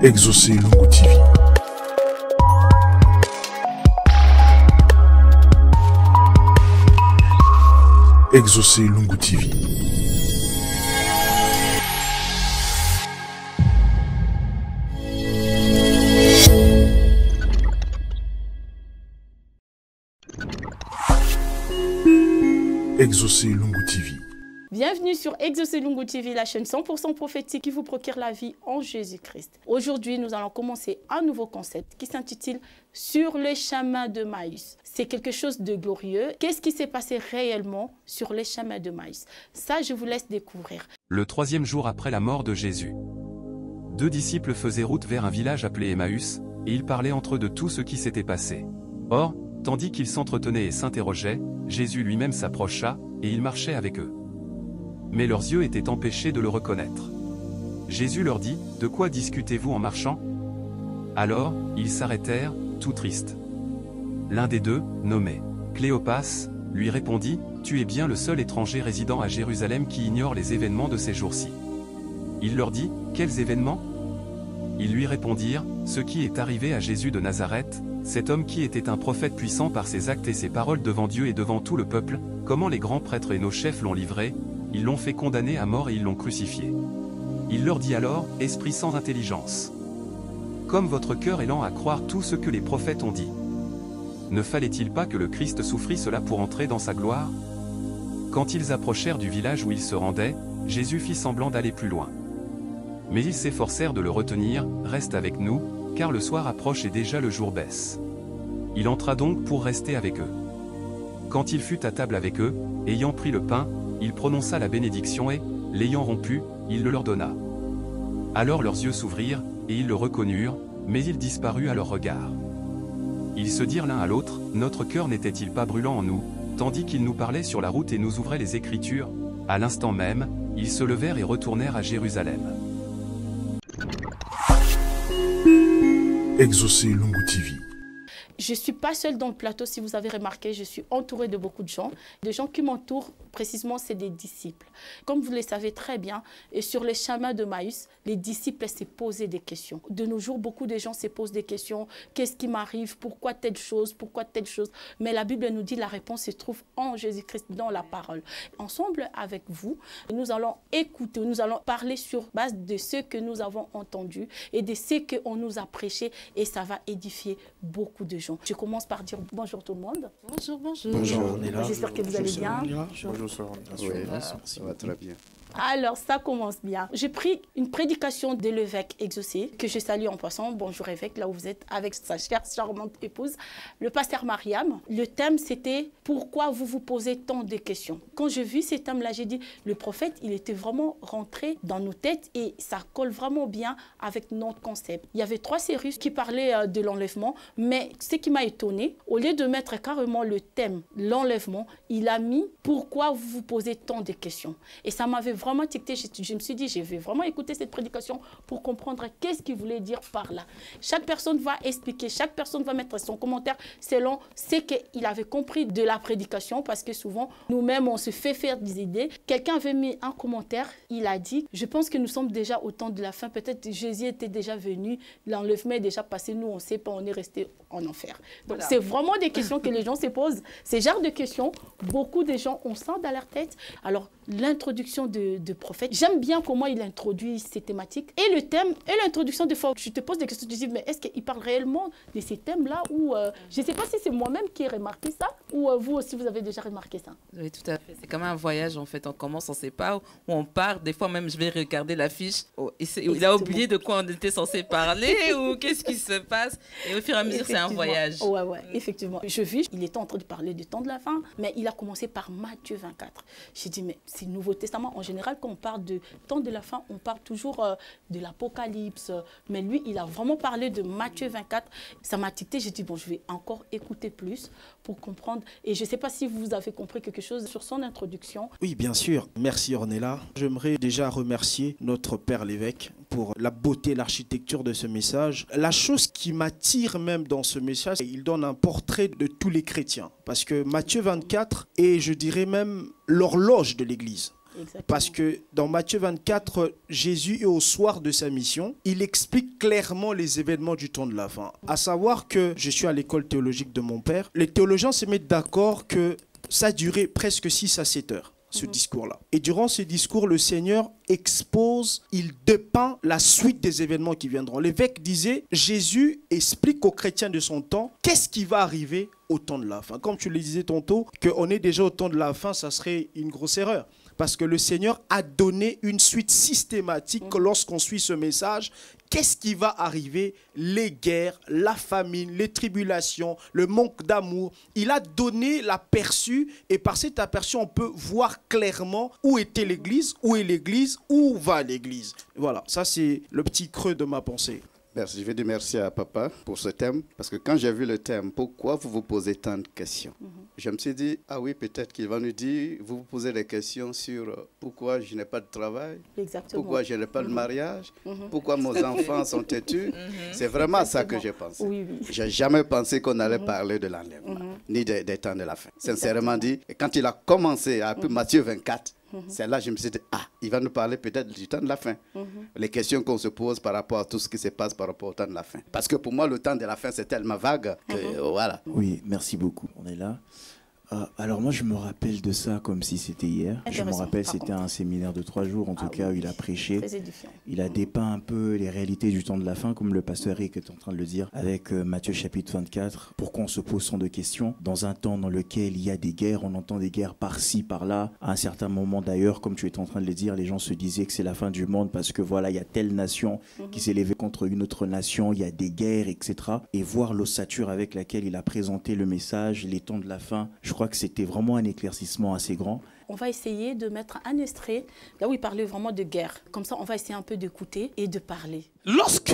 Exaucé Lungu TV. Exaucé Lungu TV. Exaucé Lungu TV. Bienvenue sur Exaucé Lungu TV, la chaîne 100% prophétique qui vous procure la vie en Jésus-Christ. Aujourd'hui, nous allons commencer un nouveau concept qui s'intitule « Sur les chemins de Maïs ». C'est quelque chose de glorieux. Qu'est-ce qui s'est passé réellement sur les chemins de Maïs? Ça, je vous laisse découvrir. Le troisième jour après la mort de Jésus. Deux disciples faisaient route vers un village appelé Emmaüs, et ils parlaient entre eux de tout ce qui s'était passé. Or, tandis qu'ils s'entretenaient et s'interrogeaient, Jésus lui-même s'approcha, et il marchait avec eux. Mais leurs yeux étaient empêchés de le reconnaître. Jésus leur dit, « De quoi discutez-vous en marchant ?» Alors, ils s'arrêtèrent, tout tristes. L'un des deux, nommé Cléopas, lui répondit, « Tu es bien le seul étranger résidant à Jérusalem qui ignore les événements de ces jours-ci. » Il leur dit, « Quels événements ?» Ils lui répondirent, « Ce qui est arrivé à Jésus de Nazareth, cet homme qui était un prophète puissant par ses actes et ses paroles devant Dieu et devant tout le peuple, comment les grands prêtres et nos chefs l'ont livré, ils l'ont fait condamner à mort et ils l'ont crucifié. » Il leur dit alors, « Esprit sans intelligence. Comme votre cœur est lent à croire tout ce que les prophètes ont dit. Ne fallait-il pas que le Christ souffrit cela pour entrer dans sa gloire ?» Quand ils approchèrent du village où ils se rendaient, Jésus fit semblant d'aller plus loin. Mais ils s'efforcèrent de le retenir, « Reste avec nous, car le soir approche et déjà le jour baisse. » Il entra donc pour rester avec eux. Quand il fut à table avec eux, ayant pris le pain, il prononça la bénédiction et, l'ayant rompu, il le leur donna. Alors leurs yeux s'ouvrirent, et ils le reconnurent, mais il disparut à leur regard. Ils se dirent l'un à l'autre, « Notre cœur n'était-il pas brûlant en nous, tandis qu'il nous parlait sur la route et nous ouvrait les Écritures ?» À l'instant même, ils se levèrent et retournèrent à Jérusalem. Exaucé Lungu TV. Je ne suis pas seule dans le plateau, si vous avez remarqué, je suis entourée de beaucoup de gens. Des gens qui m'entourent, précisément, c'est des disciples. Comme vous le savez très bien, et sur les chemins de Maïs, les disciples s'est posé des questions. De nos jours, beaucoup de gens se posent des questions. Qu'est-ce qui m'arrive? Pourquoi telle chose? Pourquoi telle chose? Mais la Bible nous dit la réponse se trouve en Jésus-Christ, dans la parole. Ensemble avec vous, nous allons écouter, nous allons parler sur base de ce que nous avons entendu et de ce qu'on nous a prêché, et ça va édifier beaucoup de gens. Je commence par dire bonjour tout le monde. Bonjour, bonjour. Bonjour, on est là. J'espère que vous allez bien. Bonjour, ça va très bien. Alors, ça commence bien. J'ai pris une prédication de l'évêque Exaucé, que je salue en passant. Bonjour évêque, là où vous êtes, avec sa chère, charmante épouse, le pasteur Mariam. Le thème, c'était « Pourquoi vous vous posez tant de questions ?» Quand j'ai vu ces thèmes-là, j'ai dit, le prophète, il était vraiment rentré dans nos têtes et ça colle vraiment bien avec notre concept. Il y avait 3 séries qui parlaient de l'enlèvement, mais ce qui m'a étonné, au lieu de mettre carrément le thème « L'enlèvement », il a mis « Pourquoi vous vous posez tant de questions ?» Et ça m'avait vraiment ticté. Je me suis dit, je vais vraiment écouter cette prédication pour comprendre qu'est-ce qu'il voulait dire par là. Chaque personne va expliquer, chaque personne va mettre son commentaire selon ce qu'il avait compris de la prédication, parce que souvent, nous-mêmes, on se fait faire des idées. Quelqu'un avait mis un commentaire, il a dit, je pense que nous sommes déjà au temps de la fin, peut-être Jésus était déjà venu, l'enlèvement est déjà passé, nous, on ne sait pas, on est resté en enfer. Donc, c'est vraiment des questions que les gens se posent. Ces genres de questions, beaucoup de gens ont ça dans leur tête. Alors, l'introduction de prophète, j'aime bien comment il introduit ces thématiques. Et le thème, et l'introduction, des fois, je te pose des questions, tu te dis, mais est-ce qu'il parle réellement de ces thèmes-là? Ou je ne sais pas si c'est moi-même qui ai remarqué ça, ou vous aussi, vous avez déjà remarqué ça. Oui, tout à fait. C'est comme un voyage, en fait. On commence, on ne sait pas où on part. Des fois, même, je vais regarder l'affiche. Oh, il a oublié de quoi on était censé parler ou qu'est-ce qui se passe. Et au fur et à mesure, c'est un voyage. Ouais, effectivement. Je vis, il était en train de parler du temps de la fin, mais il a commencé par Matthieu 24. J'ai dit, mais c'est le Nouveau Testament. En général, quand on parle de temps de la fin, on parle toujours de l'Apocalypse. Mais lui, il a vraiment parlé de Matthieu 24. Ça m'a ticté. J'ai dit, bon, je vais encore écouter plus pour comprendre. Et je ne sais pas si vous avez compris quelque chose sur son introduction. Oui, bien sûr. Merci Ornella. J'aimerais déjà remercier notre Père l'évêque pour la beauté, l'architecture de ce message. La chose qui m'attire même dans ce message, il donne un portrait de tous les chrétiens. Parce que Matthieu 24 est, je dirais même, l'horloge de l'Église. Exactement. Parce que dans Matthieu 24, Jésus est au soir de sa mission. Il explique clairement les événements du temps de la fin. À savoir que je suis à l'école théologique de mon père. Les théologiens se mettent d'accord que ça a duré presque 6 à 7 heures. Ce discours-là. Et durant ce discours, le Seigneur expose, il dépeint la suite des événements qui viendront. L'évêque disait, Jésus explique aux chrétiens de son temps qu'est-ce qui va arriver au temps de la fin. Comme tu le disais tantôt, qu'on est déjà au temps de la fin, ça serait une grosse erreur. Parce que le Seigneur a donné une suite systématique lorsqu'on suit ce message. Qu'est-ce qui va arriver? Les guerres, la famine, les tribulations, le manque d'amour. Il a donné l'aperçu et par cet aperçu, on peut voir clairement où était l'Église, où est l'Église, où va l'Église. Voilà, ça c'est le petit creux de ma pensée. Merci. Je vais dire merci à papa pour ce thème, parce que quand j'ai vu le thème, pourquoi vous vous posez tant de questions? Je me suis dit, ah oui, peut-être qu'il va nous dire, vous vous posez des questions sur pourquoi je n'ai pas de travail, Exactement. pourquoi je n'ai pas de mariage, pourquoi mes enfants sont têtus. C'est vraiment ça que j'ai pensé. Oui, oui. Je n'ai jamais pensé qu'on allait parler de l'enlèvement, ni des temps de la fin. Sincèrement dit, et quand il a commencé à appeler Matthieu 24, c'est là que je me suis dit, ah, il va nous parler peut-être du temps de la fin. Les questions qu'on se pose par rapport à tout ce qui se passe par rapport au temps de la fin. Parce que pour moi, le temps de la fin, c'est tellement vague que voilà. Oui, merci beaucoup. On est là. Alors moi, je me rappelle de ça comme si c'était hier. Je me rappelle, c'était un séminaire de 3 jours, en tout cas, où il a prêché. Très édifiant. Il a dépeint un peu les réalités du temps de la fin, comme le pasteur Eric est en train de le dire, avec Matthieu chapitre 24. Pourquoi on se pose tant de questions? Dans un temps dans lequel il y a des guerres, on entend des guerres par-ci, par-là. À un certain moment d'ailleurs, comme tu es en train de le dire, les gens se disaient que c'est la fin du monde parce que voilà, il y a telle nation qui s'est levée contre une autre nation, il y a des guerres, etc. Et voir l'ossature avec laquelle il a présenté le message, les temps de la fin, je crois que c'était vraiment un éclaircissement assez grand. On va essayer de mettre un extrait, là où il parlait vraiment de guerre. Comme ça, on va essayer un peu d'écouter et de parler. Lorsque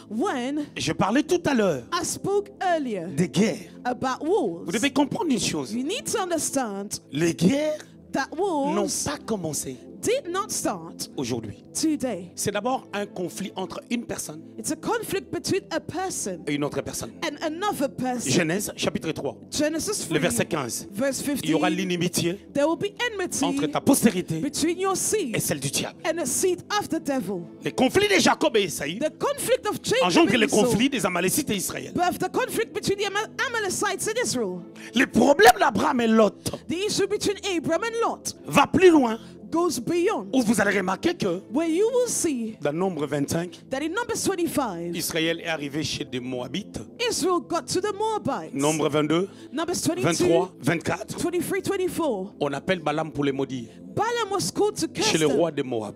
When je parlais tout à l'heure I spoke earlier des guerres, about wars, vous devez comprendre une chose. you need to understand Les guerres that n'ont wars pas commencé did not start aujourd'hui. today. C'est d'abord un conflit entre une personne It's a conflict between a person et une autre personne. and another person. Genèse chapitre 3, Genesis le 3, verset 15. verse Il y aura 15. l'inimitié There will be enmity entre ta postérité between your et seed celle du diable. and the seed of the devil. Les conflits de Jacob et Isaïe The conflict of Jacob engendrent and les Esau conflits des Amalécites et Israël. birthed the conflict between the Amalecites and Israel. Les problèmes d'Abraham et Lot The issue between Abraham and Lot va plus loin, goes beyond, où vous allez remarquer que where you will see dans Nombre 25, that in Numbers 25, Israël est arrivé chez des Moabites. Israel got to the Moabites. Nombre 22, Numbers 22, 23, 24. 23, 24. On appelle Balaam pour les maudire Balaam was called to curse chez le them roi de Moab.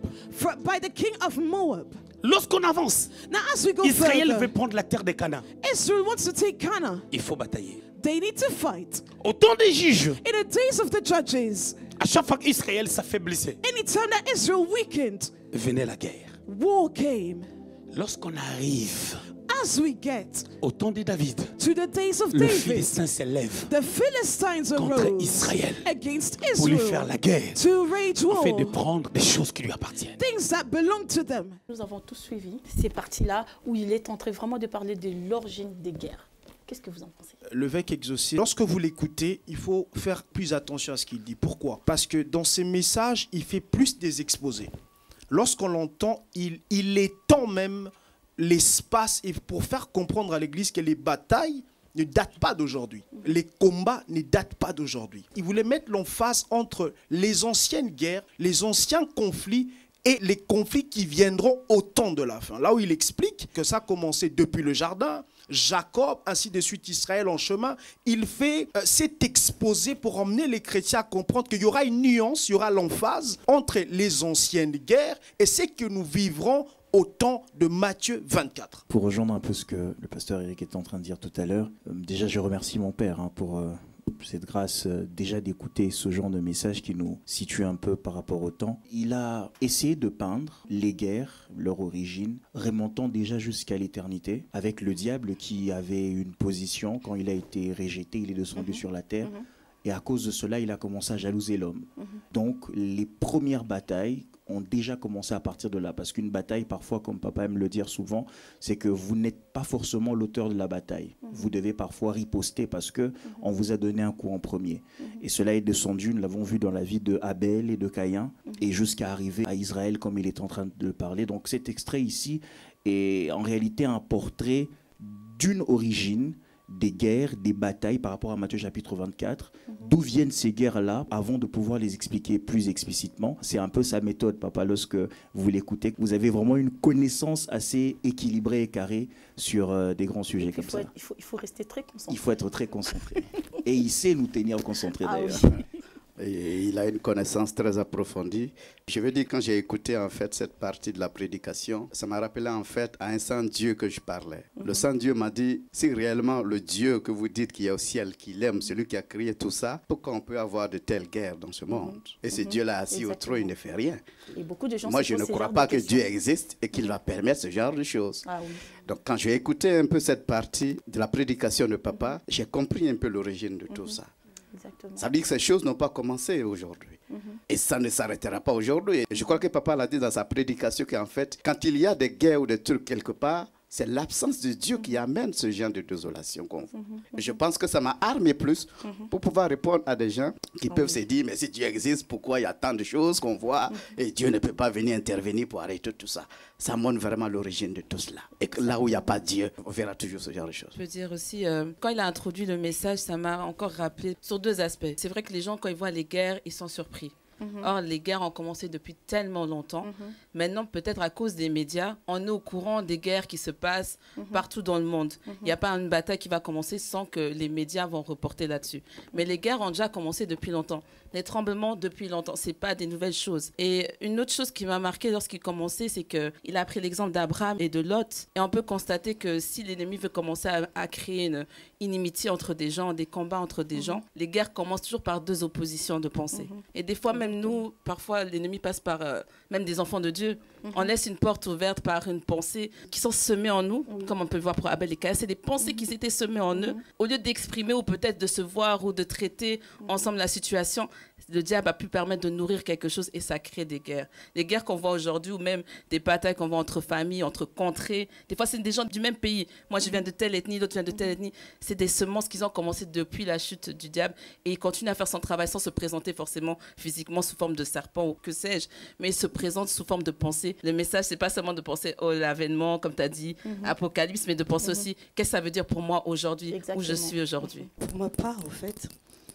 by the king of Moab. Lorsqu'on avance, Now as we go Israël veut further, prendre la terre de Canaan. Israel wants to take Canaan. Il faut batailler. They need to fight. Au temps des juges, In the days of the judges, à chaque fois qu'Israël s'affaiblissait, anytime that Israel weakened, venait la guerre. war came. Lorsqu'on arrive As we get au temps de David, to the days of le David, Philistin s'élève the Philistines contre arose Israël against pour lui faire Israel la guerre, to wage afin de war, prendre des choses qui lui appartiennent. things that belong to them. Nous avons tous suivi ces parties-là où il est en train vraiment de parler de l'origine des guerres. Qu'est-ce que vous en pensez? L'évêque exaucé, lorsque vous l'écoutez, il faut faire plus attention à ce qu'il dit. Pourquoi? Parce que dans ses messages, il fait plus des exposés. Lorsqu'on l'entend, il étend même l'espace et pour faire comprendre à l'Église que les batailles ne datent pas d'aujourd'hui. Les combats ne datent pas d'aujourd'hui. Il voulait mettre l'emphase entre les anciennes guerres, les anciens conflits et les conflits qui viendront au temps de la fin. Là où il explique que ça a commencé depuis le jardin, Jacob, ainsi de suite Israël en chemin, il fait cet exposé pour emmener les chrétiens à comprendre qu'il y aura une nuance, il y aura l'emphase entre les anciennes guerres et ce que nous vivrons au temps de Matthieu 24. Pour rejoindre un peu ce que le pasteur Eric était en train de dire tout à l'heure, déjà je remercie mon père pour cette grâce déjà d'écouter ce genre de message qui nous situe un peu par rapport au temps. Il a essayé de peindre les guerres, leur origine, remontant déjà jusqu'à l'éternité, avec le diable qui avait une position, quand il a été rejeté, il est descendu sur la terre. Et à cause de cela, il a commencé à jalouser l'homme. Donc, les premières batailles ont déjà commencé à partir de là. Parce qu'une bataille, parfois, comme papa aime le dire souvent, c'est que vous n'êtes pas forcément l'auteur de la bataille. Vous devez parfois riposter parce qu'on vous a donné un coup en premier. Et cela est descendu, nous l'avons vu dans la vie de Abel et de Caïn, et jusqu'à arriver à Israël comme il est en train de parler. Donc cet extrait ici est en réalité un portrait d'une origine, des guerres, des batailles par rapport à Matthieu chapitre 24. D'où viennent ces guerres-là avant de pouvoir les expliquer plus explicitement. C'est un peu sa méthode, papa, lorsque vous l'écoutez. Vous avez vraiment une connaissance assez équilibrée et carrée sur des grands sujets comme ça. Il faut rester très concentré. Il faut être très concentré. Et il sait nous tenir concentrés d'ailleurs. Oui. Et il a une connaissance très approfondie. Je veux dire, quand j'ai écouté en fait cette partie de la prédication, ça m'a rappelé en fait à un saint Dieu que je parlais. Le saint Dieu m'a dit, si réellement le Dieu que vous dites qu'il y a au ciel, qu'il aime, celui qui a créé tout ça, pourquoi on peut avoir de telles guerres dans ce monde? Et ce Dieu-là assis au trône, il ne fait rien. Et beaucoup de gens Moi, je ne crois pas que Dieu existe et qu'il va permettre ce genre de choses. Ah, oui. Donc, quand j'ai écouté un peu cette partie de la prédication de papa, j'ai compris un peu l'origine de tout ça. Exactement. Ça veut dire que ces choses n'ont pas commencé aujourd'hui. Et ça ne s'arrêtera pas aujourd'hui. Je crois que papa l'a dit dans sa prédication qu'en fait, quand il y a des guerres ou des trucs quelque part, c'est l'absence de Dieu qui amène ce genre de désolation qu'on voit. Je pense que ça m'a armé plus pour pouvoir répondre à des gens qui peuvent se dire, mais si Dieu existe, pourquoi il y a tant de choses qu'on voit et Dieu ne peut pas venir intervenir pour arrêter tout ça? Ça montre vraiment l'origine de tout cela. Et que là où il n'y a pas Dieu, on verra toujours ce genre de choses. Je peux dire aussi, quand il a introduit le message, ça m'a encore rappelé sur deux aspects. C'est vrai que les gens, quand ils voient les guerres, ils sont surpris. Or, les guerres ont commencé depuis tellement longtemps. Maintenant, peut-être à cause des médias, on est au courant des guerres qui se passent partout dans le monde. Il n'y a pas une bataille qui va commencer sans que les médias vont reporter là-dessus. Mais les guerres ont déjà commencé depuis longtemps. Les tremblements depuis longtemps, ce n'est pas des nouvelles choses. Et une autre chose qui m'a marqué lorsqu'il commençait, c'est qu'il a pris l'exemple d'Abraham et de Lot. Et on peut constater que si l'ennemi veut commencer à créer une inimitié entre des gens, des combats entre des gens, les guerres commencent toujours par deux oppositions de pensée. Et des fois, même nous, parfois, l'ennemi passe par même des enfants de Dieu. On laisse une porte ouverte par une pensée qui sont semées en nous, comme on peut le voir pour Abel et Caïn. C'est des pensées qui s'étaient semées en eux. Au lieu d'exprimer ou peut-être de se voir ou de traiter ensemble la situation, le diable a pu permettre de nourrir quelque chose et ça crée des guerres. Les guerres qu'on voit aujourd'hui ou même des batailles qu'on voit entre familles, entre contrées. Des fois, c'est des gens du même pays. Moi, je viens de telle ethnie, l'autre vient de telle ethnie. C'est des semences qui ont commencé depuis la chute du diable et il continue à faire son travail sans se présenter forcément physiquement sous forme de serpent ou que sais-je, mais il se présente sous forme de pensée. Le message, c'est pas seulement de penser au l'avènement, comme tu as dit, Apocalypse, mais de penser aussi qu'est-ce que ça veut dire pour moi aujourd'hui, où je suis aujourd'hui. Pour ma part, en fait,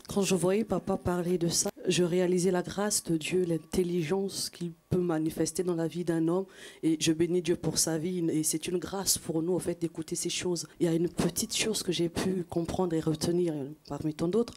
quand je voyais papa parler de ça, je réalisais la grâce de Dieu, l'intelligence qu'il peut manifester dans la vie d'un homme. Et je bénis Dieu pour sa vie. Et c'est une grâce pour nous, en fait, d'écouter ces choses. Il y a une petite chose que j'ai pu comprendre et retenir, parmi tant d'autres,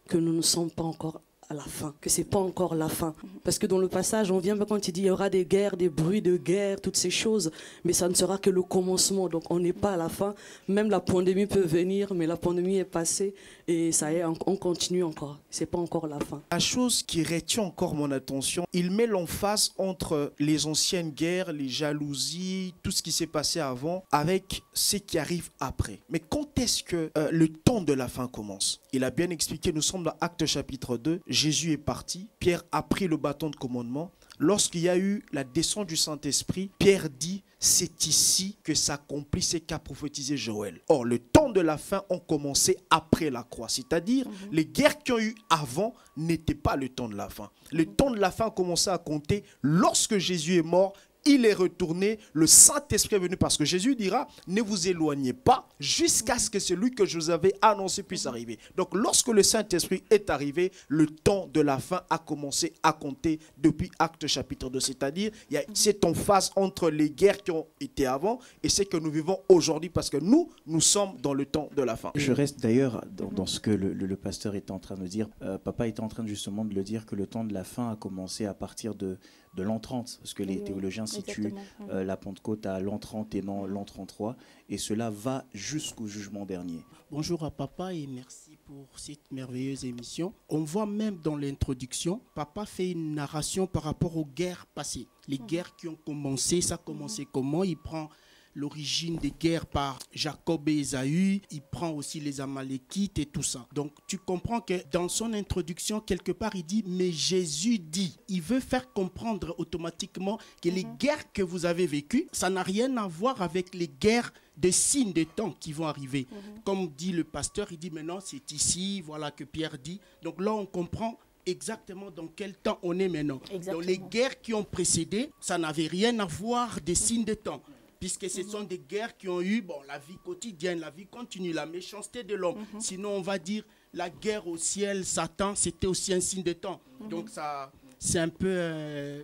que nous ne sommes pas encore à la fin, que c'est pas encore la fin. Parce que dans le passage, on vient quand il dit il y aura des guerres, des bruits de guerre, toutes ces choses, mais ça ne sera que le commencement. Donc on n'est pas à la fin. Même la pandémie peut venir, mais la pandémie est passée et ça y est, on continue encore. C'est pas encore la fin. La chose qui retient encore mon attention, il met l'emphase entre les anciennes guerres, les jalousies, tout ce qui s'est passé avant, avec ce qui arrive après. Mais quand est-ce que le temps de la fin commence? Il a bien expliqué, nous sommes dans Actes chapitre 2, Jésus est parti, Pierre a pris le bâton de commandement. Lorsqu'il y a eu la descente du Saint-Esprit, Pierre dit, c'est ici que s'accomplit ce qu'a prophétisé Joël. Or, le temps de la fin ont commencé après la croix. C'est-à-dire, les guerres qui ont eu avant n'étaient pas le temps de la fin. Le temps de la fin a commencé à compter lorsque Jésus est mort. Il est retourné, le Saint-Esprit est venu parce que Jésus dira, ne vous éloignez pas jusqu'à ce que celui que je vous avais annoncé puisse arriver. Donc lorsque le Saint-Esprit est arrivé, le temps de la fin a commencé à compter depuis Actes chapitre 2. C'est-à-dire, il y a cette emphase entre les guerres qui ont été avant et ce que nous vivons aujourd'hui parce que nous sommes dans le temps de la fin. Je reste d'ailleurs dans ce que le pasteur était en train de dire. Papa était en train justement de le dire que le temps de la fin a commencé à partir de l'an 30, parce que les théologiens situent la Pentecôte à l'an 30 et non l'an 33, et cela va jusqu'au jugement dernier. Bonjour à papa et merci pour cette merveilleuse émission. On voit même dans l'introduction, papa fait une narration par rapport aux guerres passées. Les guerres qui ont commencé, ça a commencé comment? Il prend l'origine des guerres par Jacob et Ésaü. Il prend aussi les Amalékites et tout ça. Donc tu comprends que dans son introduction, quelque part, il dit, mais Jésus dit. Il veut faire comprendre automatiquement que les guerres que vous avez vécues, ça n'a rien à voir avec les guerres des signes des temps qui vont arriver. Comme dit le pasteur, il dit maintenant c'est ici, voilà que Pierre dit. Donc là on comprend exactement dans quel temps on est maintenant. Exactement. Donc les guerres qui ont précédé, ça n'avait rien à voir des signes des temps. Puisque ce sont des guerres qui ont eu la vie quotidienne, la vie continue, la méchanceté de l'homme. Sinon on va dire la guerre au ciel, Satan, c'était aussi un signe des temps. Donc ça, c'est un peu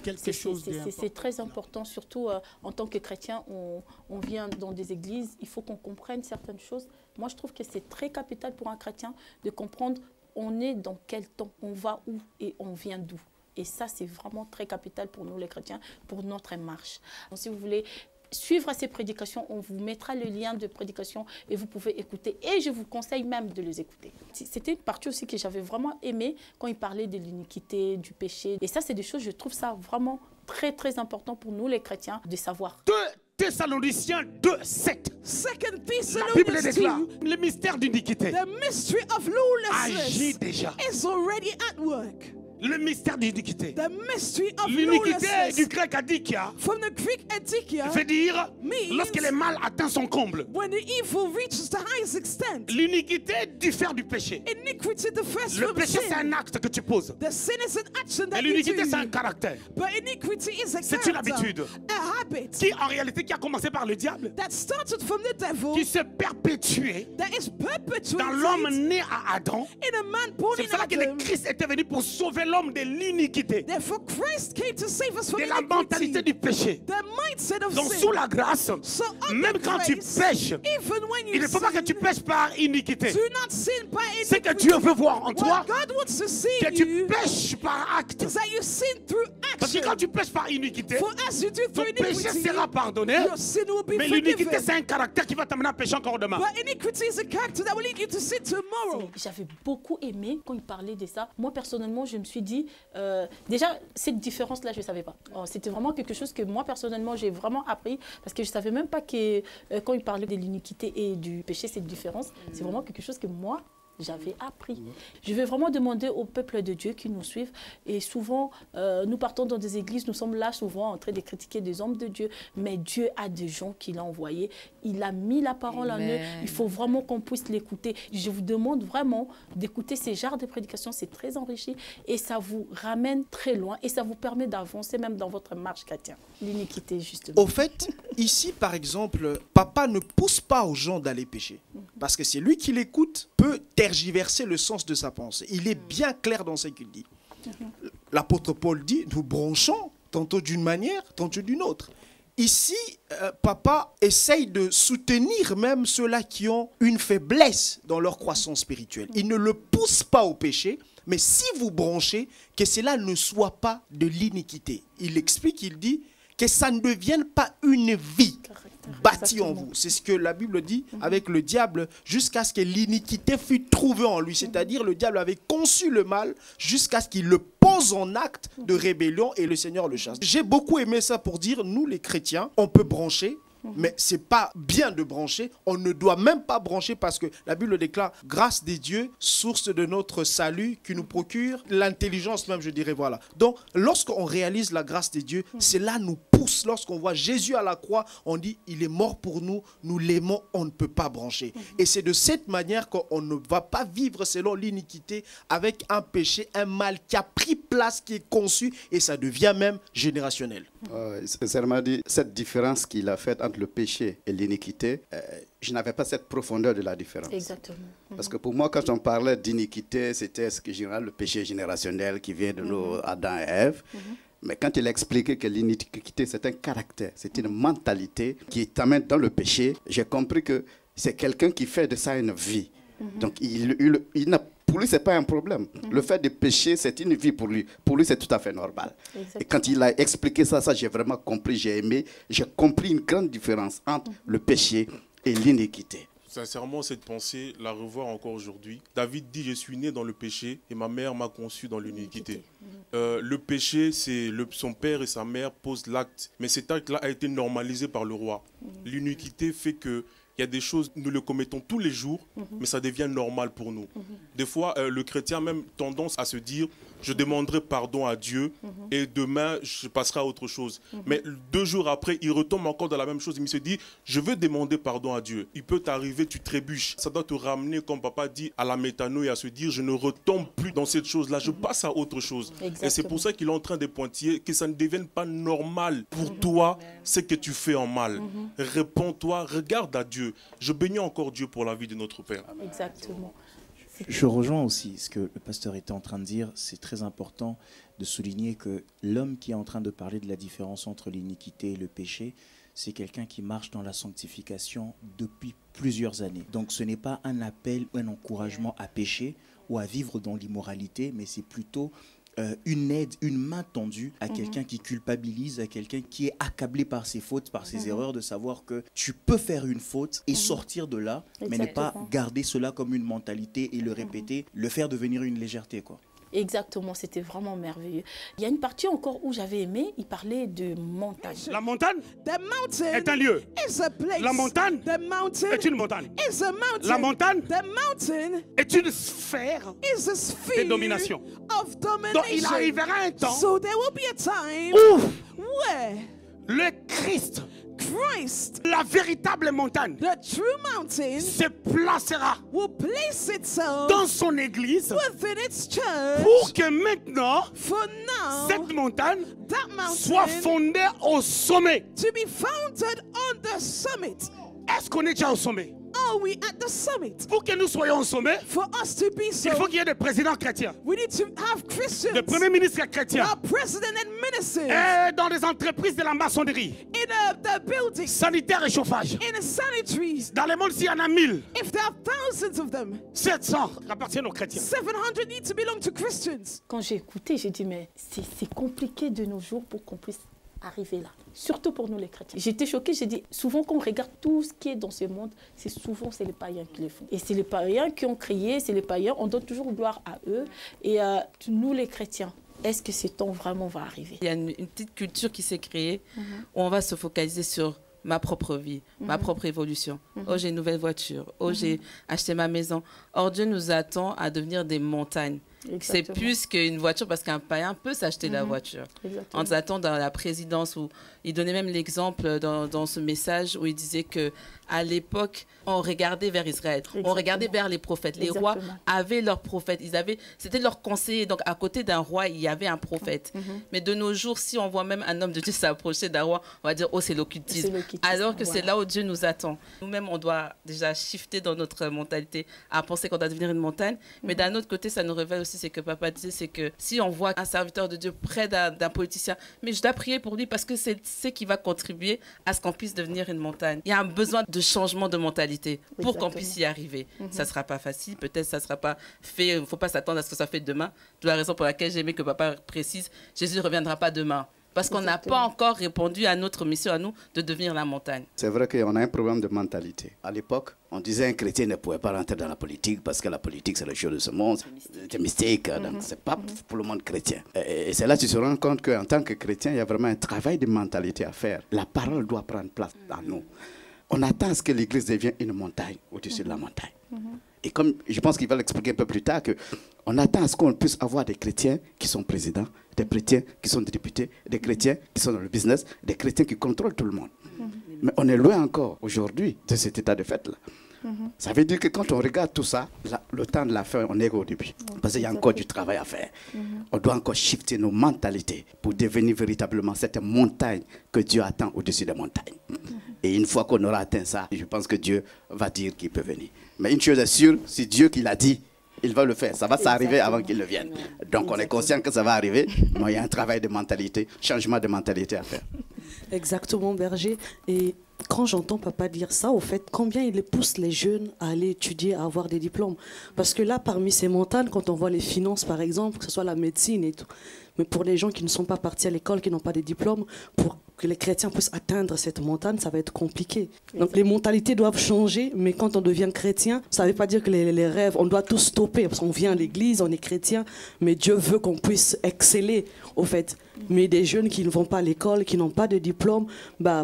quelque chose d'important. C'est très important, surtout en tant que chrétien, on vient dans des églises, il faut qu'on comprenne certaines choses. Moi, je trouve que c'est très capital pour un chrétien de comprendre on est dans quel temps, on va où et on vient d'où. Et ça, c'est vraiment très capital pour nous les chrétiens, pour notre marche. Donc, si vous voulez suivre ces prédications, on vous mettra le lien de prédication et vous pouvez écouter. Et je vous conseille même de les écouter. C'était une partie aussi que j'avais vraiment aimée quand il parlait de l'iniquité, du péché. Et ça, c'est des choses, je trouve ça vraiment très, très important pour nous les chrétiens de savoir. 2 Thessaloniciens 2:7. Second La Bible Thessalonians déclare 2, le mystère d'iniquité the mystery of lawlessness agit déjà. is already at work. Le mystère d'iniquité. The mystery of L'iniquité lawlessness du grec adikia from the Greek adikia veut dire means lorsque le mal atteint son comble. when the evil reaches the highest extent. L'iniquité diffère du péché. Iniquity differs Le from péché, c'est sin. un acte que tu poses. The sin is an action Et that you l'iniquité, do. c'est un caractère. But iniquity is a C'est une character, habitude. a habit Qui, en réalité, qui a commencé par le diable, that started from the devil, qui s'est perpétué that is perpetuated dans l'homme né à Adam. in a man born C'est in pour cela que Adam. le Christ était venu pour sauver l'homme de l'iniquité, Therefore, Christ came to save us from de la mentalité du péché. the mindset of Donc, sin. sous la grâce, So under même quand tu grace, pêches, even when you il ne faut pas que sin, tu pêches par iniquité. do not sin by iniquity. C'est que Dieu veut voir en toi What God wants to see que in tu you pêches par acte. is that you sin through Parce que action. quand tu pêches par iniquité, For as you do ton through péché iniquity, sera pardonné. your sin will be Mais l'iniquité, forgiven. c'est un caractère qui va t'amener à pécher encore demain. But iniquity is a character that will lead you to sin tomorrow. J'avais beaucoup aimé quand il parlait de ça. Moi, personnellement, je me suis dit, déjà, cette différence-là, je ne savais pas. C'était vraiment quelque chose que moi, personnellement, j'ai vraiment appris parce que je ne savais même pas que quand il parlait de l'iniquité et du péché, cette différence, c'est vraiment quelque chose que moi, j'avais appris. Je vais vraiment demander au peuple de Dieu qui nous suivent. Et souvent, nous partons dans des églises, nous sommes là souvent en train de critiquer des hommes de Dieu. Mais Dieu a des gens qu'il a envoyés. Il a mis la parole en eux. Il faut vraiment qu'on puisse l'écouter. Je vous demande vraiment d'écouter ces genres de prédications. C'est très enrichi et ça vous ramène très loin et ça vous permet d'avancer même dans votre marche chrétienne. L'iniquité, justement. Au fait, ici, par exemple, papa ne pousse pas aux gens d'aller pécher. Parce que c'est lui qui l'écoute, peut tergiverser le sens de sa pensée. Il est bien clair dans ce qu'il dit. L'apôtre Paul dit, nous branchons tantôt d'une manière, tantôt d'une autre. Ici, papa essaye de soutenir même ceux-là qui ont une faiblesse dans leur croissance spirituelle. Il ne le pousse pas au péché, mais si vous branchez, que cela ne soit pas de l'iniquité. Il explique, il dit que ça ne devienne pas une vie bâtie en vous. C'est ce que la Bible dit avec le diable, jusqu'à ce que l'iniquité fût trouvée en lui. C'est-à-dire le diable avait conçu le mal jusqu'à ce qu'il le pose en acte de rébellion et le Seigneur le chasse. J'ai beaucoup aimé ça pour dire, nous les chrétiens, on peut brancher, mais c'est pas bien de brancher. On ne doit même pas brancher parce que la Bible déclare grâce des dieux, source de notre salut, qui nous procure l'intelligence même, je dirais, voilà. Donc, lorsqu'on réalise la grâce des dieux, cela nous pousse. Lorsqu'on voit Jésus à la croix, on dit, il est mort pour nous, nous l'aimons, on ne peut pas brancher. Et c'est de cette manière qu'on ne va pas vivre selon l'iniquité avec un péché, un mal qui a pris place, qui est conçu, et ça devient même générationnel. Sincèrement dit, cette différence qu'il a faite entre le péché et l'iniquité, je n'avais pas cette profondeur de la différence. Exactement. Parce que pour moi, quand on parlait d'iniquité, c'était ce que je dirais, le péché générationnel qui vient de nos Adam et Ève. Mais quand il a expliqué que l'iniquité, c'est un caractère, c'est une mentalité qui t'amène dans le péché, j'ai compris que c'est quelqu'un qui fait de ça une vie. Donc, pour lui, ce n'est pas un problème. Le fait de pécher, c'est une vie pour lui. Pour lui, c'est tout à fait normal. Exactement. Et quand il a expliqué ça, j'ai vraiment compris, j'ai aimé. J'ai compris une grande différence entre le péché et l'iniquité. Sincèrement, cette pensée, la revoir encore aujourd'hui. David dit, je suis né dans le péché et ma mère m'a conçu dans l'iniquité. Le péché, c'est son père et sa mère posent l'acte, mais cet acte-là a été normalisé par le roi. L'iniquité fait que il y a des choses, nous le commettons tous les jours, mais ça devient normal pour nous. Des fois, le chrétien a même tendance à se dire, je demanderai pardon à Dieu et demain, je passerai à autre chose. Mais 2 jours après, il retombe encore dans la même chose. Il se dit, je veux demander pardon à Dieu. Il peut t'arriver, tu trébuches. Ça doit te ramener, comme papa dit, à la métanoïa, à se dire, je ne retombe plus dans cette chose-là, je passe à autre chose. Exactement. Et c'est pour ça qu'il est en train de pointiller, que ça ne devienne pas normal pour toi, ce que tu fais en mal. Réponds-toi, regarde à Dieu. Je bénis encore Dieu pour la vie de notre Père. Exactement. Je rejoins aussi ce que le pasteur était en train de dire. C'est très important de souligner que l'homme qui est en train de parler de la différence entre l'iniquité et le péché, c'est quelqu'un qui marche dans la sanctification depuis plusieurs années. Donc ce n'est pas un appel ou un encouragement à pécher ou à vivre dans l'immoralité, mais c'est plutôt une aide, une main tendue à quelqu'un qui culpabilise, à quelqu'un qui est accablé par ses fautes, par ses erreurs, de savoir que tu peux faire une faute et sortir de là, mais ne pas garder cela comme une mentalité et le répéter, le faire devenir une légèreté, quoi. Exactement, c'était vraiment merveilleux. Il y a une partie encore où j'avais aimé, il parlait de montagne. La montagne est un lieu. La montagne est une montagne. La montagne est une sphère de domination. Donc il arrivera un temps où le Christ, la véritable montagne, se placera dans son église pour que maintenant cette montagne soit fondée au sommet. Est-ce qu'on est déjà au sommet? Are we at the summit? Pour que nous soyons au sommet, for us to be so, il faut qu'il y ait des présidents chrétiens, we need to have Christians, des premiers ministres chrétiens, president and ministers, et dans les entreprises de la maçonnerie, in the building, sanitaire et chauffage, in the sanitaries, dans le monde s'il y en a 1000, if there are thousands of them, 700 appartiennent aux chrétiens, 700 need to belong to Christians. Quand j'ai écouté, j'ai dit mais c'est compliqué de nos jours pour qu'on puisse arriver là, surtout pour nous les chrétiens. J'étais choquée, j'ai dit, souvent quand on regarde tout ce qui est dans ce monde, c'est les païens qui le font. Et c'est les païens qui ont créé, c'est les païens, on donne toujours gloire à eux. Et nous les chrétiens, est-ce que ce temps vraiment va arriver? Il y a une petite culture qui s'est créée où on va se focaliser sur ma propre vie, ma propre évolution. Oh, j'ai une nouvelle voiture. Oh, j'ai acheté ma maison. Or, Dieu nous attend à devenir des montagnes. C'est plus qu'une voiture, parce qu'un païen peut s'acheter la voiture. On nous attend dans la présidence, où il donnait même l'exemple dans ce message où il disait qu'à l'époque, on regardait vers Israël, on regardait vers les prophètes. Les rois avaient leurs prophètes, c'était leurs conseillers. Donc à côté d'un roi, il y avait un prophète. Mais de nos jours, si on voit même un homme de Dieu s'approcher d'un roi, on va dire, oh, c'est l'occultisme. Alors que c'est là où Dieu nous attend. Nous-mêmes, on doit déjà shifter dans notre mentalité à penser qu'on doit devenir une montagne. Mais d'un autre côté, ça nous révèle aussi, c'est que papa disait, c'est que si on voit un serviteur de Dieu près d'un politicien, mais je dois prier pour lui parce que c'est ce qui va contribuer à ce qu'on puisse devenir une montagne. Il y a un besoin de changement de mentalité pour qu'on puisse y arriver. Ça ne sera pas facile, peut-être ça ne sera pas fait, il ne faut pas s'attendre à ce que ça fait demain. De la raison pour laquelle j'aimais que papa précise, Jésus ne reviendra pas demain. Parce qu'on n'a pas encore répondu à notre mission, à nous, de devenir la montagne. C'est vrai qu'on a un problème de mentalité. À l'époque, on disait qu'un chrétien ne pouvait pas rentrer dans la politique parce que la politique, c'est le chose de ce monde, c'est mystique, donc c'est pas pour le monde chrétien. Et c'est là que tu te rends compte qu'en tant que chrétien, il y a vraiment un travail de mentalité à faire. La parole doit prendre place dans nous. On attend à ce que l'Église devienne une montagne au-dessus de la montagne. Et comme je pense qu'il va l'expliquer un peu plus tard, qu'on attend à ce qu'on puisse avoir des chrétiens qui sont présidents, des chrétiens qui sont des députés, des chrétiens qui sont dans le business, des chrétiens qui contrôlent tout le monde. Mais on est loin encore aujourd'hui de cet état de fait-là. Ça veut dire que quand on regarde tout ça, le temps de la fin, on est au début. Parce qu'il y a encore du travail à faire. On doit encore shifter nos mentalités pour devenir véritablement cette montagne que Dieu attend au-dessus des montagnes. Et une fois qu'on aura atteint ça, je pense que Dieu va dire qu'il peut venir. Mais une chose est sûre, c'est Dieu qui l'a dit, il va le faire. Ça va s'arriver avant qu'il ne vienne. Donc on est conscient que ça va arriver, mais il y a un travail de mentalité, changement de mentalité à faire. Exactement, Berger. Et quand j'entends papa dire ça, au fait, combien il pousse les jeunes à aller étudier, à avoir des diplômes? Parce que là, parmi ces montagnes, quand on voit les finances, par exemple, que ce soit la médecine et tout, mais pour les gens qui ne sont pas partis à l'école, qui n'ont pas de diplôme, pour que les chrétiens puissent atteindre cette montagne, ça va être compliqué. Donc les mentalités doivent changer, mais quand on devient chrétien, ça ne veut pas dire que les rêves, on doit tout stopper, parce qu'on vient à l'église, on est chrétien, mais Dieu veut qu'on puisse exceller, au fait. Mais des jeunes qui ne vont pas à l'école, qui n'ont pas de diplôme,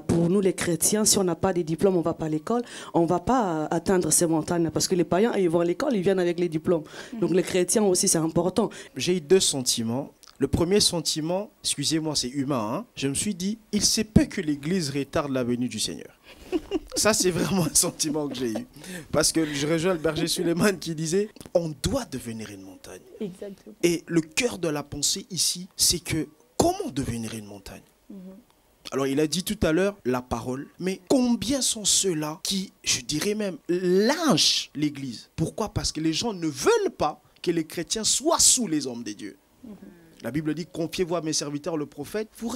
pour nous les chrétiens, si on n'a pas de diplôme, on ne va pas à l'école, on ne va pas atteindre ces montagnes. Parce que les païens, ils vont à l'école, ils viennent avec les diplômes. Donc les chrétiens aussi, c'est important. J'ai eu 2 sentiments. Le premier sentiment, excusez-moi, c'est humain. Hein. Je me suis dit, il se peut que l'Église retarde la venue du Seigneur. Ça, c'est vraiment un sentiment que j'ai eu. Parce que je rejoins le berger Suleiman qui disait, on doit devenir une montagne. Exactement. Et le cœur de la pensée ici, c'est que comment devenir une montagne? Alors, il a dit tout à l'heure la parole, mais combien sont ceux-là qui, je dirais même, lynchent l'Église? Pourquoi? Parce que les gens ne veulent pas que les chrétiens soient sous les hommes de Dieu. La Bible dit, confiez-vous à mes serviteurs, le prophète, vous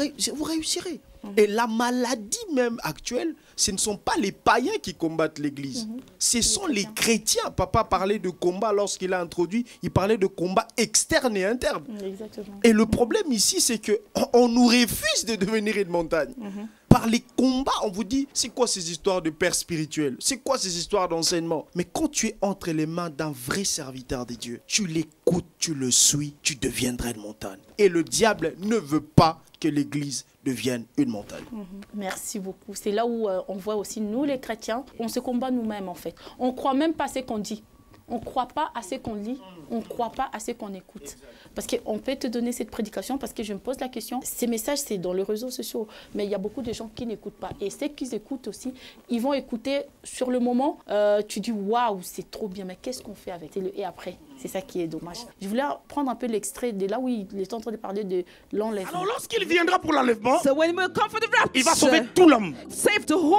réussirez. Et la maladie même actuelle, ce ne sont pas les païens qui combattent l'Église. Ce sont les chrétiens. Papa parlait de combat lorsqu'il a introduit, il parlait de combat externe et interne. Exactement. Et le problème ici, c'est qu'on nous refuse de devenir une montagne. Par les combats, on vous dit, c'est quoi ces histoires de père spirituel? C'est quoi ces histoires d'enseignement? Mais quand tu es entre les mains d'un vrai serviteur de Dieu, tu l'écoutes, tu le suis, tu deviendras une montagne. Et le diable ne veut pas que l'Église devienne une montagne. Merci beaucoup. C'est là où on voit aussi, nous les chrétiens, on se combat nous-mêmes en fait. On ne croit même pas à ce qu'on dit. On ne croit pas à ce qu'on lit. On ne croit pas à ce qu'on écoute. Parce qu'on peut te donner cette prédication, parce que je me pose la question, ces messages, c'est dans les réseaux sociaux, mais il y a beaucoup de gens qui n'écoutent pas. Et ceux qui écoutent aussi, ils vont écouter sur le moment, tu dis, waouh, c'est trop bien, mais qu'est-ce qu'on fait avec? C'est le et après. C'est ça qui est dommage. Je voulais prendre un peu l'extrait de là où il est en train de parler de l'enlèvement. Alors lorsqu'il viendra pour l'enlèvement, il va sauver tout l'homme. Save the whole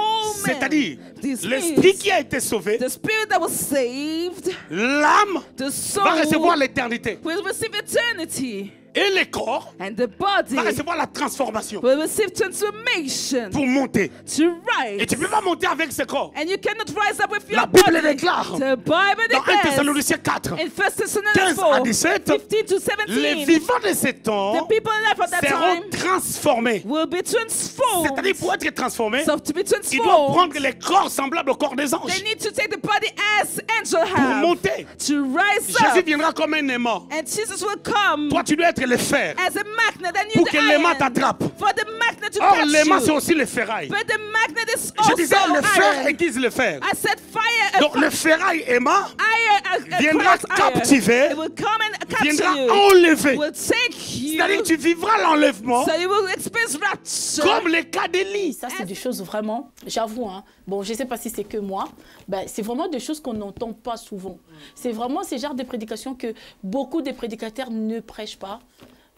man. C'est-à-dire l'esprit qui a été sauvé, The spirit that was saved, l'âme the soul va recevoir l'éternité. will receive eternity. Et le corps And the body va recevoir la transformation will receive transformation pour monter. to rise. Et tu ne peux pas monter avec ce corps. And you cannot rise up with your La Bible body. déclare The Bible dans 1 declares Thessaloniciens 4, in 1 Thessalonians 15 à 4, 17, 15 to 17, les vivants de ce the temps people alive at that seront time transformés. will be transformed. C'est-à-dire pour être transformés, So to be ils doivent transformed, prendre les corps semblables au corps des anges they need to take the body as angel pour have monter. to rise Jésus up. viendra comme un aimant. And Jesus will come Toi, tu dois être le fer as a magnet and you pour the que l'aimant iron. t'attrape. For the magnet to Or, catch l'aimant, c'est you. aussi le ferraille. But the magnet is Je also disais, le fer iron. aiguise le fer. I said fire. Donc, le ferraille aimant Iron viendra captiver, It will come and capture viendra you. enlever. Will take you. C'est-à-dire que tu vivras l'enlèvement So you will experience rapture. comme le cas d'Élie. Ça, c'est des choses vraiment, j'avoue, hein, bon, je ne sais pas si c'est que moi, c'est vraiment des choses qu'on n'entend pas souvent. C'est vraiment ce genre de prédications que beaucoup de prédicateurs ne prêchent pas.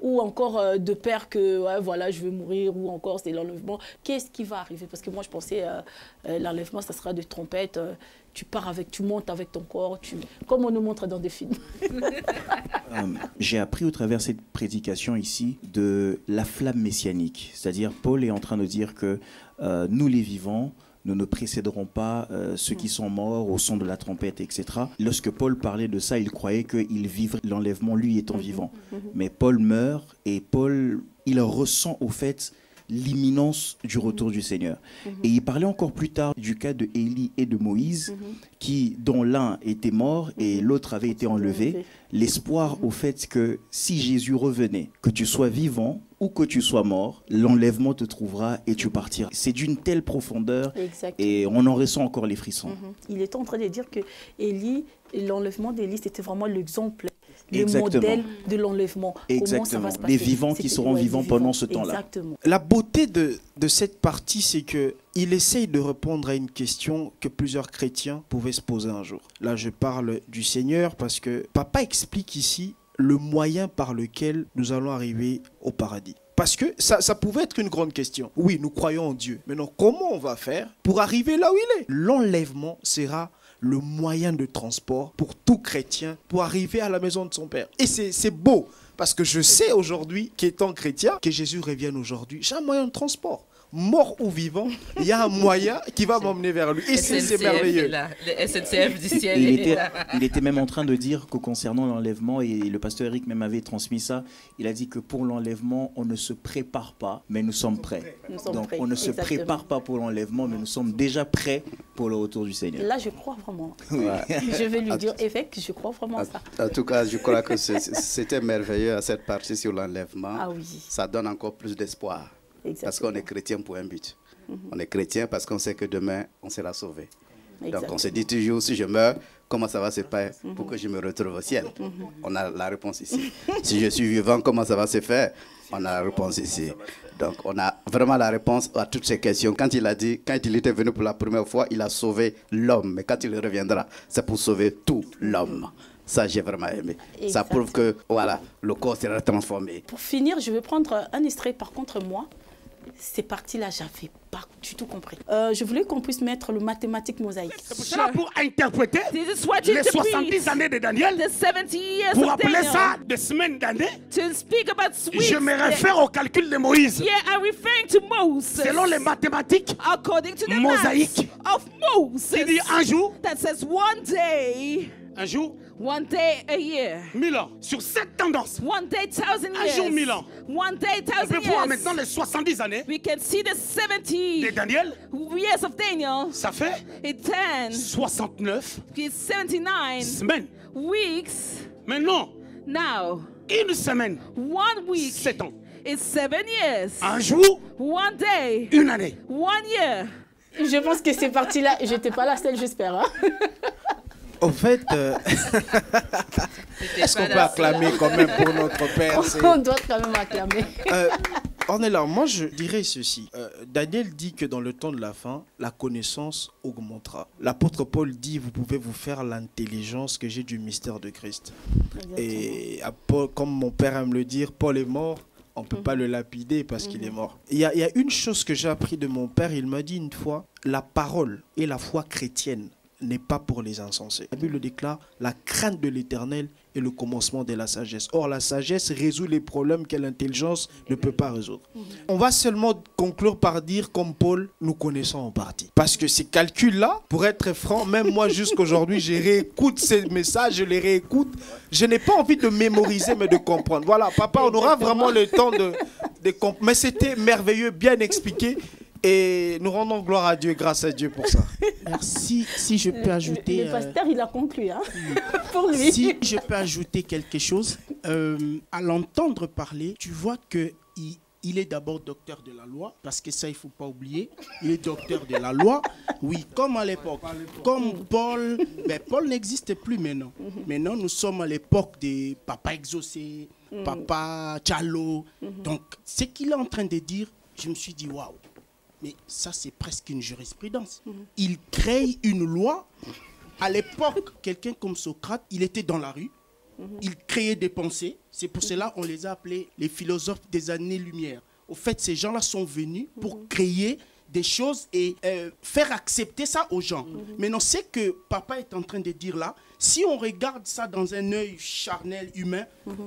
Ou encore de peur que, ouais, voilà, je vais mourir, ou encore c'est l'enlèvement. Qu'est-ce qui va arriver? Parce que moi, je pensais, l'enlèvement, ça sera de trompette. Tu pars avec, tu montes avec ton corps, comme on nous montre dans des films. J'ai appris au travers de cette prédication ici de la flamme messianique. C'est-à-dire, Paul est en train de dire que nous les vivants, nous ne précéderons pas ceux qui sont morts au son de la trompette, etc. Lorsque Paul parlait de ça, il croyait qu'il vivrait l'enlèvement, lui étant vivant. Mais Paul meurt et Paul, il ressent au fait l'imminence du retour du Seigneur. Et il parlait encore plus tard du cas de Élie et de Moïse, dont l'un était mort et l'autre avait été enlevé. L'espoir au fait que si Jésus revenait, que tu sois vivant ou que tu sois mort, l'enlèvement te trouvera et tu partiras. C'est d'une telle profondeur. Exactement. Et on en ressent encore les frissons. Il est en train de dire que Élie, l'enlèvement d'Élie, c'était vraiment l'exemple, le Exactement. modèle de l'enlèvement. Exactement. Comment ça va se passer? Les vivants qui seront vivants pendant ce temps-là. Exactement. La beauté de cette partie, c'est qu'il essaye de répondre à une question que plusieurs chrétiens pouvaient se poser un jour. Là, je parle du Seigneur parce que Papa explique ici le moyen par lequel nous allons arriver au paradis. Parce que ça pouvait être une grande question. Oui, nous croyons en Dieu. Maintenant, comment on va faire pour arriver là où il est? L'enlèvement sera le moyen de transport pour tout chrétien pour arriver à la maison de son Père. Et c'est beau, parce que je sais aujourd'hui, qu'étant chrétien, que Jésus revienne aujourd'hui. J'ai un moyen de transport. mort ou vivant, il y a un moyen qui va m'emmener vers lui. Et c'est merveilleux. Le SNCF du ciel il était même en train de dire que concernant l'enlèvement, et le pasteur Eric même avait transmis ça, il a dit que pour l'enlèvement, on ne se prépare pas, mais nous sommes prêts. Donc on ne se prépare pas pour l'enlèvement, mais nous sommes déjà prêts pour le retour du Seigneur. Là, je crois vraiment. Ouais. Je vais lui dire, évêque, je crois vraiment ça. En tout cas, je crois que c'était merveilleux à cette partie sur l'enlèvement. Ah oui. Ça donne encore plus d'espoir. Exactement. Parce qu'on est chrétien pour un but. On est chrétien parce qu'on sait que demain, on sera sauvé. Exactement. Donc on se dit toujours, si je meurs, comment ça va se faire pour que je me retrouve au ciel? On a la réponse ici. Si je suis vivant, comment ça va se faire? On a la réponse ici. Donc on a vraiment la réponse à toutes ces questions. Quand il a dit, quand il était venu pour la première fois, il a sauvé l'homme. Mais quand il reviendra, c'est pour sauver tout l'homme. Ça, j'ai vraiment aimé. Exactement. Ça prouve que voilà, le corps sera transformé. Pour finir, je vais prendre un extrait. Par contre, moi, ces parties-là, j'avais pas du tout compris. Je voulais qu'on puisse mettre le mathématique mosaïque. C'est cela pour interpréter les 70 années de Daniel, pour appeler ça des semaines d'années. Je me réfère au calcul de Moïse. Selon les mathématiques mosaïques, il dit un jour, un jour, one day a year. 1000 ans. Sur cette tendance. One day, 1000 years. Un jour, 1000 ans. One day, 1000 years. On peut voir maintenant les 70 années. We can see the 70 de Daniel. Years of Daniel. Ça fait 69 semaines. Weeks. Maintenant. Now. Une semaine. 1 week. 7 ans. It's 7 years. Un jour. One day. Une année. 1 year. Je pense que ces parties-là, j'étais pas la seule, j'espère. Hein. Au fait, est-ce qu'on peut acclamer quand même pour notre Père? On doit quand même acclamer. On est là. Moi, je dirais ceci. Daniel dit que dans le temps de la fin, la connaissance augmentera. L'apôtre Paul dit, vous pouvez vous faire l'intelligence que j'ai du mystère de Christ. Exactement. Et comme mon père aime le dire, Paul est mort. On ne peut pas le lapider parce qu'il est mort. Il y a une chose que j'ai appris de mon père. Il m'a dit une fois, la parole et la foi chrétienne n'est pas pour les insensés. La Bible déclare, la crainte de l'Éternel est le commencement de la sagesse. Or, la sagesse résout les problèmes que l'intelligence ne peut pas résoudre. On va seulement conclure par dire, comme Paul, nous connaissons en partie. Parce que ces calculs-là, pour être franc, même moi jusqu'aujourd'hui, je réécoute ces messages, je les réécoute. Je n'ai pas envie de mémoriser, mais de comprendre. Voilà, papa, on aura vraiment le temps de comprendre. Mais c'était merveilleux, bien expliqué. Et nous rendons gloire à Dieu, grâce à Dieu pour ça. Merci. Si je peux ajouter... Le pasteur, il a conclu, hein, pour lui. Si je peux ajouter quelque chose, à l'entendre parler, tu vois qu'il est d'abord docteur de la loi, parce que ça, il ne faut pas oublier. Il est docteur de la loi, oui, comme à l'époque. Comme Paul, mais Paul n'existe plus maintenant. Maintenant, nous sommes à l'époque des papas exaucés, papa Tchalo. Donc, ce qu'il est en train de dire, je me suis dit, waouh. Mais ça, c'est presque une jurisprudence. Il crée une loi. À l'époque, quelqu'un comme Socrate, il était dans la rue. Il créait des pensées. C'est pour cela qu'on les a appelés les philosophes des années-lumière. Au fait, ces gens-là sont venus pour créer des choses et faire accepter ça aux gens. Maintenant, ce que papa est en train de dire là, si on regarde ça dans un œil charnel humain,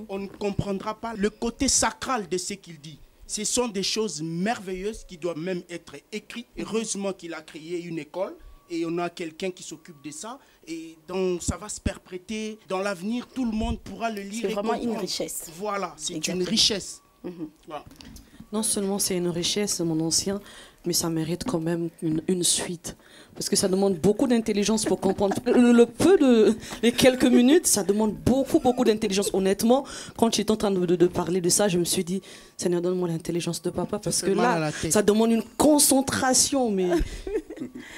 on ne comprendra pas le côté sacral de ce qu'il dit. Ce sont des choses merveilleuses qui doivent même être écrites. Heureusement qu'il a créé une école et on a quelqu'un qui s'occupe de ça. Et donc ça va se perpréter. Dans l'avenir, tout le monde pourra le lire. C'est vraiment une richesse. Voilà, c'est une richesse. Voilà. Non seulement c'est une richesse, mon ancien, mais ça mérite quand même une suite. Parce que ça demande beaucoup d'intelligence pour comprendre. Les quelques minutes, ça demande beaucoup d'intelligence. Honnêtement, quand j'étais en train de parler de ça, je me suis dit, Seigneur, donne-moi l'intelligence de papa. Parce que là, ça demande une concentration. Mais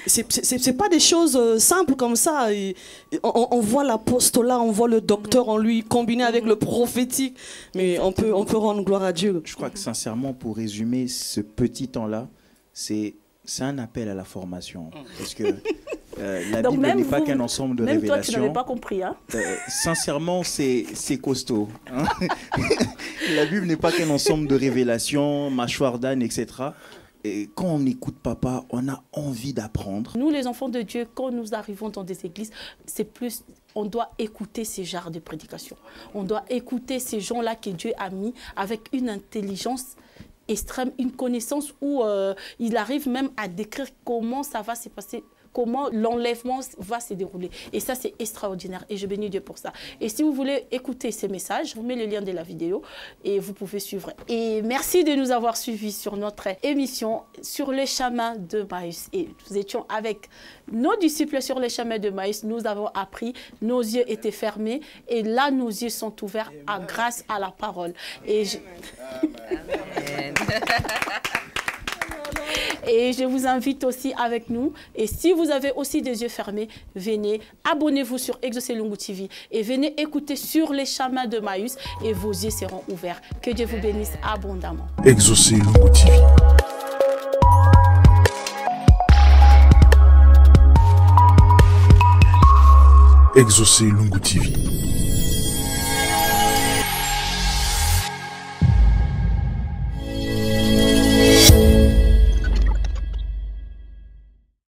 c'est pas des choses simples comme ça. Et on voit l'apostolat, on voit le docteur en lui, combiné avec le prophétique. Mais on peut rendre gloire à Dieu. Je crois que sincèrement, pour résumer ce petit temps-là, c'est un appel à la formation. Parce que la Bible n'est pas qu'un ensemble de révélations. Même toi, tu n'avais pas compris. Hein? Sincèrement, c'est costaud. Hein. La Bible n'est pas qu'un ensemble de révélations, mâchoire d'âne, etc. Et quand on écoute papa, on a envie d'apprendre. Nous, les enfants de Dieu, quand nous arrivons dans des églises, c'est plus... On doit écouter ces genres de prédications. On doit écouter ces gens-là que Dieu a mis avec une intelligence extrême, une connaissance où il arrive même à décrire comment ça va se passer, comment l'enlèvement va se dérouler. Et ça, c'est extraordinaire. Et je bénis Dieu pour ça. Et si vous voulez écouter ces messages, je vous mets le lien de la vidéo et vous pouvez suivre. Et merci de nous avoir suivis sur notre émission sur les chemins de Maïs. Et nous étions avec nos disciples sur les chemins de Maïs. Nous avons appris, nos yeux étaient fermés. Et là, nos yeux sont ouverts grâce à la parole. Et Et je vous invite aussi avec nous. Et si vous avez aussi des yeux fermés, venez, abonnez-vous sur Exaucez Lungu TV et venez écouter sur les chemins de Maïs et vos yeux seront ouverts. Que Dieu vous bénisse abondamment. Exaucez Lungu TV. Exaucez Lungu TV.